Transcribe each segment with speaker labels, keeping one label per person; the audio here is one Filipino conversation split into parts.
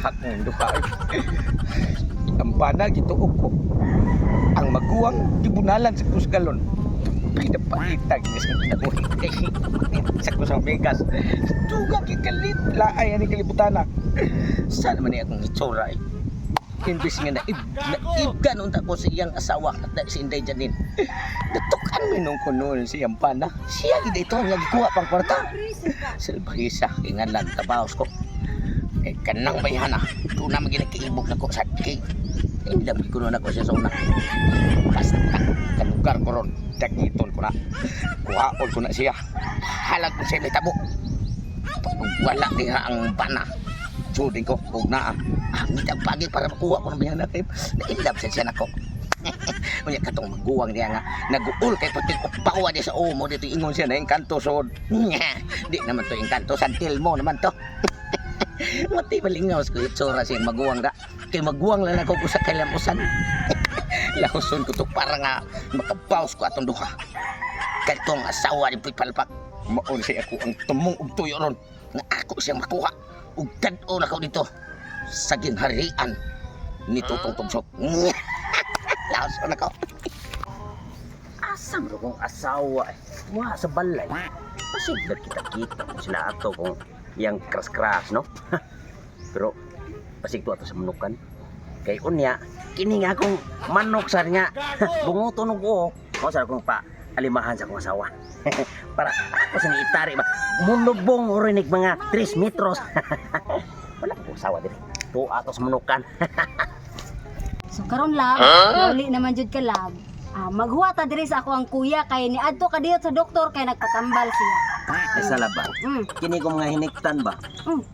Speaker 1: Lahak ng duha. Ang bana gituog ko. Ang maguwang gibunalan sa kusgalon. Pinapakitag niya sa kinabuhi. Sa kusang Vegas. Tuga kikalit. Laay ani kalibutana. Saan naman niya akong itsura eh. Imbis nga naibgan unta ko sa iyang asawa at si Inday Janine. Natukan minong ko noon siyang pana. Siya gid ito ang nagkuha pang kwarta. Silbahisa ingalan tabaos ko. Kay kanang bayhana, doon na maginakiibog na ko sa kay. Indam ko na ako siya sa una. Basta kalugar ko ron, dagiton ko na. Kuhaon ko na siya. Halag ko siya may tabo. Pag wala diha ang pana, sudin ko, huwag na ang pagi para makuha ko ng bayhana kay naindam siya na ko. Unya katong maguwang niya nga nag-uul kay pati upawa di sa umo dito ingon siya na engkanto so di naman to engkanto santil mo naman to. Mati malingaw ko itsura siya maguwang da kay maguwang lang ako sa kailamusan. Lahuson ko to para nga makabaws ko atong duha kay tong asawa ni Palpak maon siya ako ang tumong ug tuyo ron nga ako siyang makuha ug tad-o na ko dito sa ginharian ni Tutong Tugsok. Lason ako. Asam ro kong asawa eh. Wa sa balay. Pasigla kita-kita sila ato kung yang kras-kras no. Pero pasigto ato sa manukan. Kay unya kini nga akong manok sa nga bunguton og uok. Mao sa akong pa alimahan sa akong asawa. Para ako sa itari ba. Munubong urinig mga 3 metros. Wala ko asawa diri. To ato sa manukan.
Speaker 2: So karon lab, uli naman jud ka lab. Maghuwa ta diri sa ako ang kuya kay niadto ka diyot sa doktor kay nagpatambal siya.
Speaker 3: Ay salaba. Kini ko mga hiniktan ba?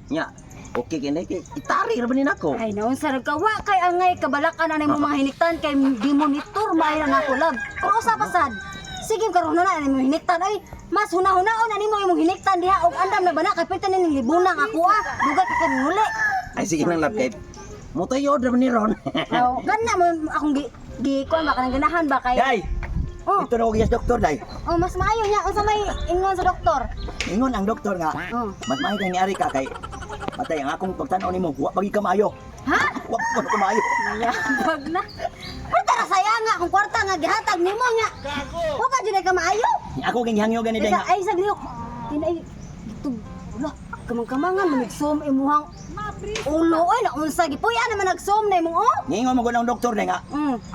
Speaker 3: Nya. Okay kini kay itari ra ba nako?
Speaker 2: Ay naunsa ra ka wa kay angay kabalakan na mo mga hiniktan kay di monitor maayo na nako lab. Kung usa pasad. Sige karon na mo hiniktan ay mas hunahuna-on ani mo imong hiniktan diha og andam na bana kay pinta ning libunang ako dugat ka nuli.
Speaker 3: Ay sige nang lab kay motoyo ra ni ron.
Speaker 2: Oh, ganna mo akong gi kuan ba kanang ganahan ba kay.
Speaker 3: Day.
Speaker 2: Oh.
Speaker 3: Ito na og yes doktor day.
Speaker 2: Oh, mas maayo niya unsa may ingon sa doktor.
Speaker 3: Ingon ang doktor nga. Mas maayo kay ni ari ka kay patay ang akong pagtan-aw nimo wa pagi ka maayo.
Speaker 2: Ha?
Speaker 3: Wa ka maayo.
Speaker 2: Mayabag na. Pero tara sayang nga kung kwarta nga gihatag nimo nya. Wa pa jud ka maayo.
Speaker 3: Ako gingihangyo gani day nga.
Speaker 2: Ay saglihok. Tinay ito. Wala, kamang-kamangan manigsom imuhang ulo oy naunsa gipuya naman nagsom na imong oh.
Speaker 3: Ngingon mo gud ang doktor day nga.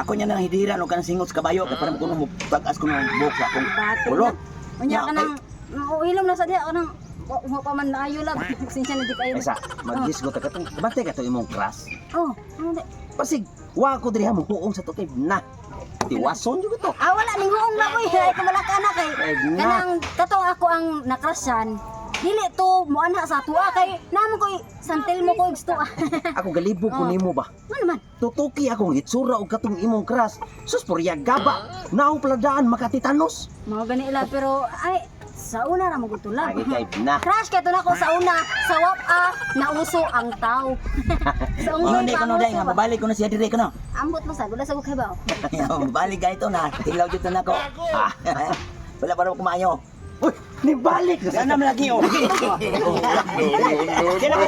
Speaker 3: Ako nya nang hidiran og kanang singot sa kabayo kay para kuno mo pag-as ko ng buhok sa akong ulo.
Speaker 2: Unya ka nang ilom na sa diha kanang wa pa man maayo lang. Sinsya na di kayo.
Speaker 3: Esa, maggisgot ka katong bantay ka to imong crush.
Speaker 2: Oh, ano di?
Speaker 3: Pasig wa ko diri mo huong sa tukay na. Tiwason jud to.
Speaker 2: Wala ning huong na koy ay kamalaka na kay.
Speaker 3: Ay, na.
Speaker 2: Kanang katong ako ang nakrasyan. Dili to mo ana sa tuwa kay namo koy santil mo ko gusto.
Speaker 3: Ako galibog ko nimo ba?
Speaker 2: Ano man?
Speaker 3: Tutuki akong hitsura og katong imong crush. Sus porya gaba. Naong pladaan makatitanos.
Speaker 2: Mao gani ila pero ay sa una ra mo gutulab.
Speaker 3: Ay kay na.
Speaker 2: Crash kay to nako sa una sa wap nauso ang tao. Sa
Speaker 3: Ano
Speaker 2: unggoy
Speaker 3: di ko no day nga mabalik ko na siya dire ko no.
Speaker 2: Ambot mo sa wala sa kay ba?
Speaker 3: Mabalik ga ito na. Tilaw jud na nako. Wala para ko maayo. Uy, ni balik. Sana malagi oh. Kaya ko